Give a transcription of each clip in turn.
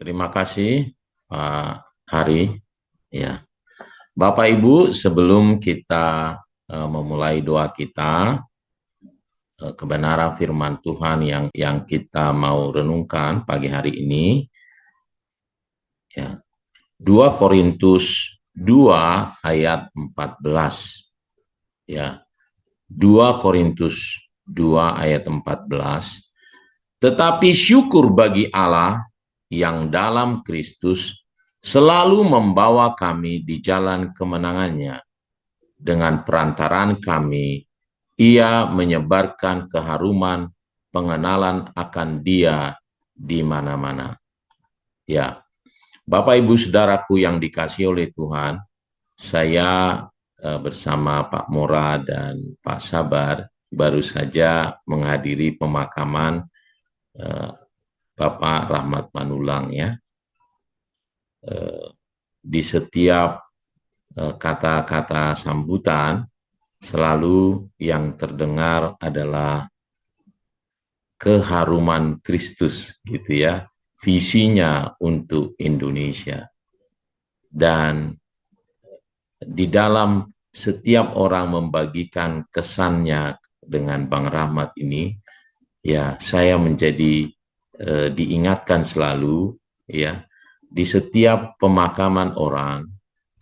Terima kasih Pak Hari. Ya, Bapak Ibu, sebelum kita memulai doa kita, kebenaran firman Tuhan yang kita mau renungkan pagi hari ini, ya, 2 Korintus 2 ayat 14. Ya, 2 Korintus 2 ayat 14. Tetapi syukur bagi Allah yang dalam Kristus selalu membawa kami di jalan kemenangannya. Dengan perantaraan kami, Ia menyebarkan keharuman pengenalan akan Dia di mana-mana. Ya, Bapak Ibu Saudaraku yang dikasihi oleh Tuhan, saya bersama Pak Mora dan Pak Sabar baru saja menghadiri pemakaman Bapak Rahmat Manulang ya. Di setiap kata-kata sambutan selalu yang terdengar adalah keharuman Kristus gitu ya, visinya untuk Indonesia. Dan di dalam setiap orang membagikan kesannya dengan Bang Rahmat ini, ya saya menjadi diingatkan selalu ya, di setiap pemakaman orang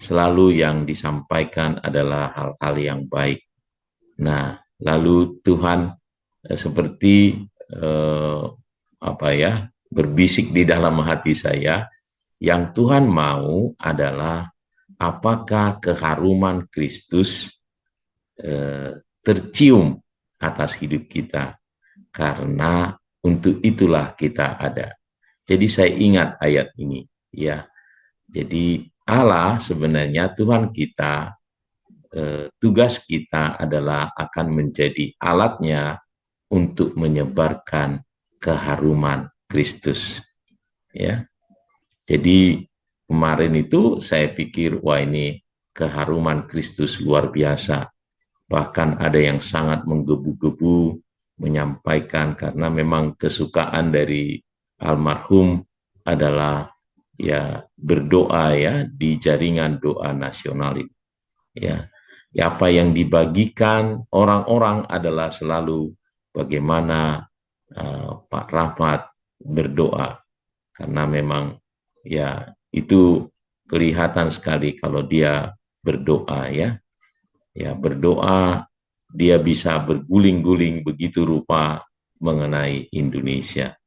selalu yang disampaikan adalah hal-hal yang baik. Nah, lalu Tuhan seperti berbisik di dalam hati saya, yang Tuhan mau adalah apakah keharuman Kristus tercium atas hidup kita, karena untuk itulah kita ada. Jadi saya ingat ayat ini ya. Jadi Allah sebenarnya Tuhan kita, tugas kita adalah akan menjadi alatnya untuk menyebarkan keharuman Kristus. Ya, jadi kemarin itu saya pikir wah ini keharuman Kristus luar biasa. Bahkan ada yang sangat menggebu-gebu menyampaikan karena memang kesukaan dari almarhum adalah ya berdoa ya di jaringan doa nasional ini. Ya, apa yang dibagikan orang-orang adalah selalu bagaimana Pak Rahmat berdoa, karena memang ya itu kelihatan sekali kalau dia berdoa ya. Ya, berdoa dia bisa berguling-guling begitu rupa mengenai Indonesia.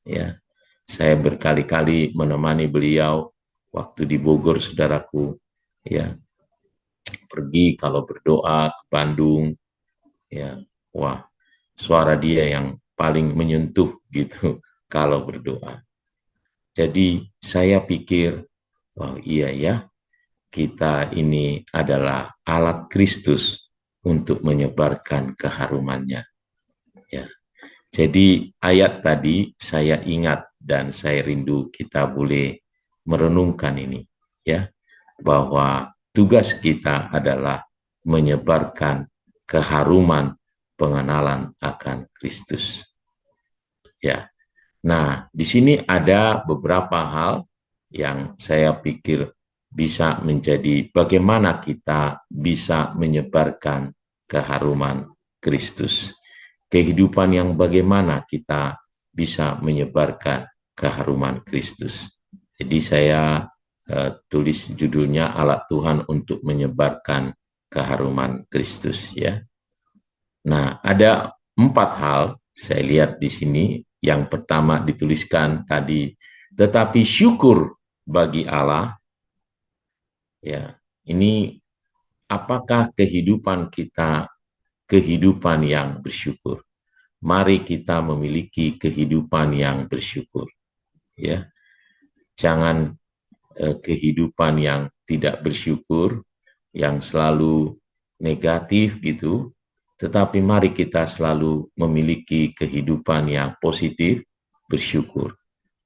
Ya, saya berkali-kali menemani beliau waktu di Bogor, saudaraku. Ya, pergi kalau berdoa ke Bandung. Ya, wah, suara dia yang paling menyentuh gitu kalau berdoa. Jadi saya pikir, wah iya ya, kita ini adalah alat Kristus untuk menyebarkan keharumannya. Ya. Jadi ayat tadi saya ingat dan saya rindu kita boleh merenungkan ini ya, bahwa tugas kita adalah menyebarkan keharuman pengenalan akan Kristus. Ya. Nah, di sini ada beberapa hal yang saya pikir bisa menjadi bagaimana kita bisa menyebarkan keharuman Kristus. Kehidupan yang bagaimana kita bisa menyebarkan keharuman Kristus. Jadi saya tulis judulnya Alat Tuhan untuk Menyebarkan Keharuman Kristus ya. Nah, ada 4 hal saya lihat di sini. Yang pertama dituliskan tadi, tetapi syukur bagi Allah. Ya, ini apakah kehidupan kita kehidupan yang bersyukur? Mari kita memiliki kehidupan yang bersyukur. Ya, jangan kehidupan yang tidak bersyukur, yang selalu negatif gitu. Tetapi mari kita selalu memiliki kehidupan yang positif, bersyukur.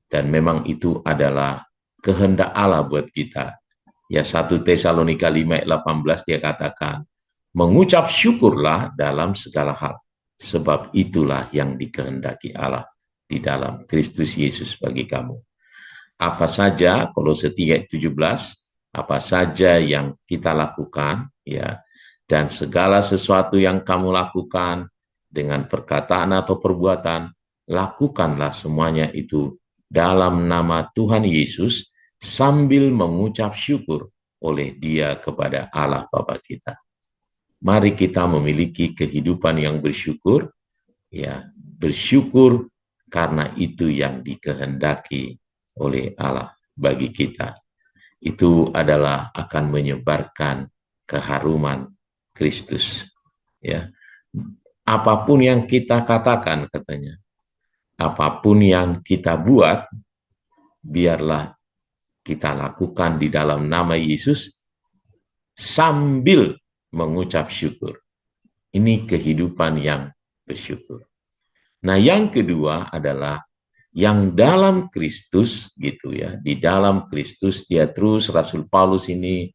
Dan memang itu adalah kehendak Allah buat kita. Ya, 1 Tesalonika 5 ayat 18 dia katakan, mengucap syukurlah dalam segala hal, sebab itulah yang dikehendaki Allah di dalam Kristus Yesus bagi kamu. Apa saja, Kolose 3:17, apa saja yang kita lakukan, ya, dan segala sesuatu yang kamu lakukan dengan perkataan atau perbuatan, lakukanlah semuanya itu dalam nama Tuhan Yesus sambil mengucap syukur oleh Dia kepada Allah Bapa kita. Mari kita memiliki kehidupan yang bersyukur, ya, bersyukur karena itu yang dikehendaki oleh Allah bagi kita. Itu adalah akan menyebarkan keharuman Kristus, ya. Apapun yang kita katakan, katanya, apapun yang kita buat, biarlah kita lakukan di dalam nama Yesus sambil mengucap syukur. Ini kehidupan yang bersyukur. Nah, yang kedua adalah yang dalam Kristus, gitu ya. Di dalam Kristus dia terus, Rasul Paulus ini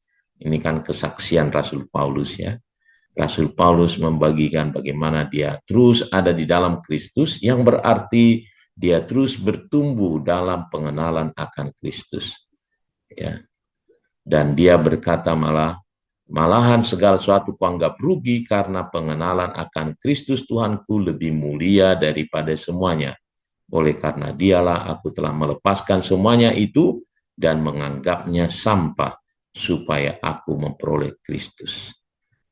kan kesaksian Rasul Paulus, ya. Rasul Paulus membagikan bagaimana dia terus ada di dalam Kristus, yang berarti dia terus bertumbuh dalam pengenalan akan Kristus, ya. Dan dia berkata malahan segala sesuatu kuanggap rugi karena pengenalan akan Kristus Tuhanku lebih mulia daripada semuanya. Oleh karena dialah aku telah melepaskan semuanya itu dan menganggapnya sampah supaya aku memperoleh Kristus.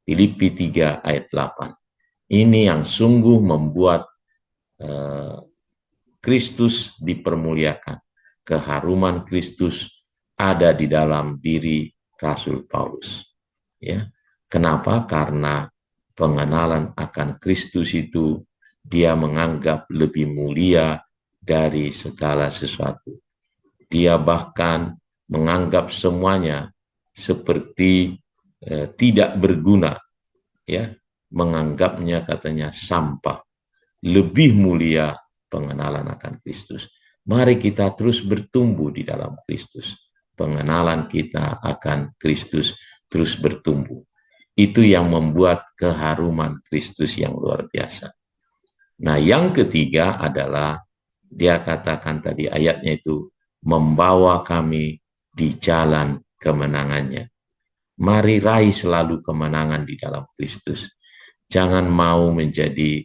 Filipi 3 ayat 8. Ini yang sungguh membuat Kristus dipermuliakan. Keharuman Kristus ada di dalam diri Rasul Paulus. Ya. Kenapa? Karena pengenalan akan Kristus itu dia menganggap lebih mulia dari segala sesuatu. Dia bahkan menganggap semuanya seperti tidak berguna, ya, menganggapnya, katanya, sampah. Lebih mulia pengenalan akan Kristus. Mari kita terus bertumbuh di dalam Kristus. Pengenalan kita akan Kristus terus bertumbuh. Itu yang membuat keharuman Kristus yang luar biasa. Nah, yang ketiga adalah dia katakan tadi ayatnya itu membawa kami di jalan kemenangannya. Mari raih selalu kemenangan di dalam Kristus. Jangan mau menjadi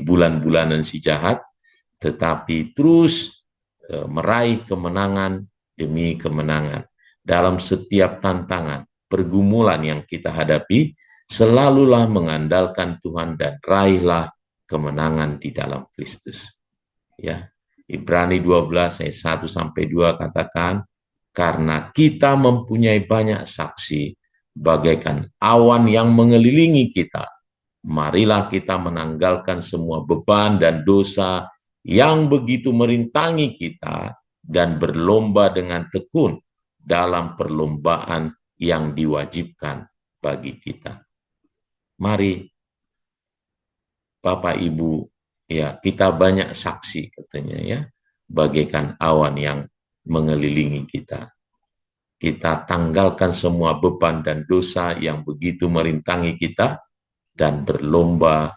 bulan-bulanan si jahat, tetapi terus meraih kemenangan demi kemenangan. Dalam setiap tantangan, pergumulan yang kita hadapi, selalulah mengandalkan Tuhan dan raihlah kemenangan di dalam Kristus. Ya, Ibrani 12 ayat 1 sampai 2 katakan, karena kita mempunyai banyak saksi bagaikan awan yang mengelilingi kita, marilah kita menanggalkan semua beban dan dosa yang begitu merintangi kita dan berlomba dengan tekun dalam perlombaan yang diwajibkan bagi kita. Mari Bapak Ibu, ya, kita banyak saksi, katanya, ya, bagaikan awan yang mengelilingi kita. Kita tanggalkan semua beban dan dosa yang begitu merintangi kita dan berlomba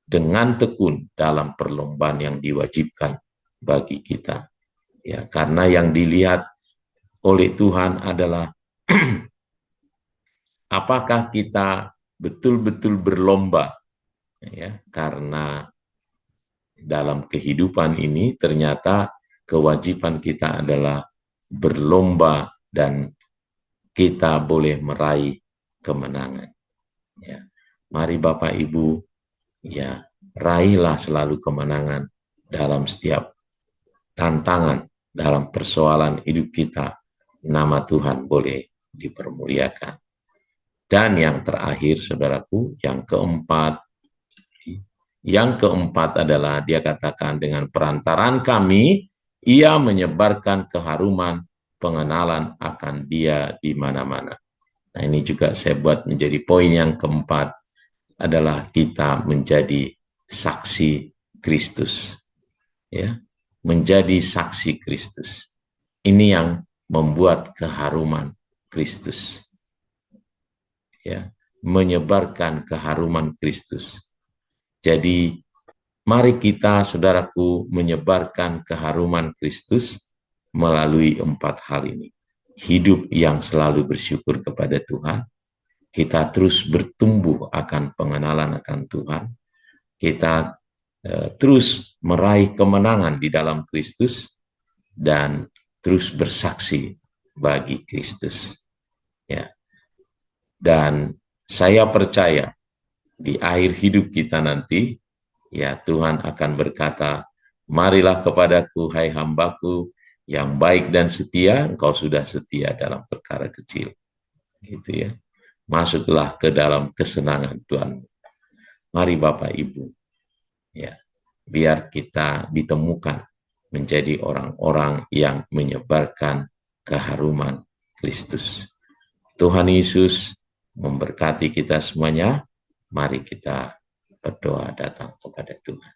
dengan tekun dalam perlombaan yang diwajibkan bagi kita. Ya, karena yang dilihat oleh Tuhan adalah apakah kita betul-betul berlomba, ya, karena dalam kehidupan ini ternyata kewajiban kita adalah berlomba dan kita boleh meraih kemenangan. Ya. Mari Bapak Ibu, ya, raihlah selalu kemenangan dalam setiap tantangan, dalam persoalan hidup kita. Nama Tuhan boleh dipermuliakan. Dan yang terakhir, saudaraku, yang keempat adalah dia katakan dengan perantaraan kami, ia menyebarkan keharuman pengenalan akan dia di mana-mana. Nah, ini juga saya buat menjadi poin yang keempat, adalah kita menjadi saksi Kristus. Ya, menjadi saksi Kristus. Ini yang membuat keharuman Kristus. Ya, menyebarkan keharuman Kristus. Jadi Mari kita, saudaraku, menyebarkan keharuman Kristus melalui 4 hal ini. Hidup yang selalu bersyukur kepada Tuhan, kita terus bertumbuh akan pengenalan akan Tuhan, kita terus meraih kemenangan di dalam Kristus, dan terus bersaksi bagi Kristus. Ya. Dan saya percaya di akhir hidup kita nanti, ya Tuhan akan berkata, marilah kepadaku hai hambaku yang baik dan setia, engkau sudah setia dalam perkara kecil. Gitu ya. Masuklah ke dalam kesenangan Tuhan. Mari Bapak Ibu, ya, biar kita ditemukan menjadi orang-orang yang menyebarkan keharuman Kristus. Tuhan Yesus memberkati kita semuanya. Mari kita berdoa datang kepada Tuhan.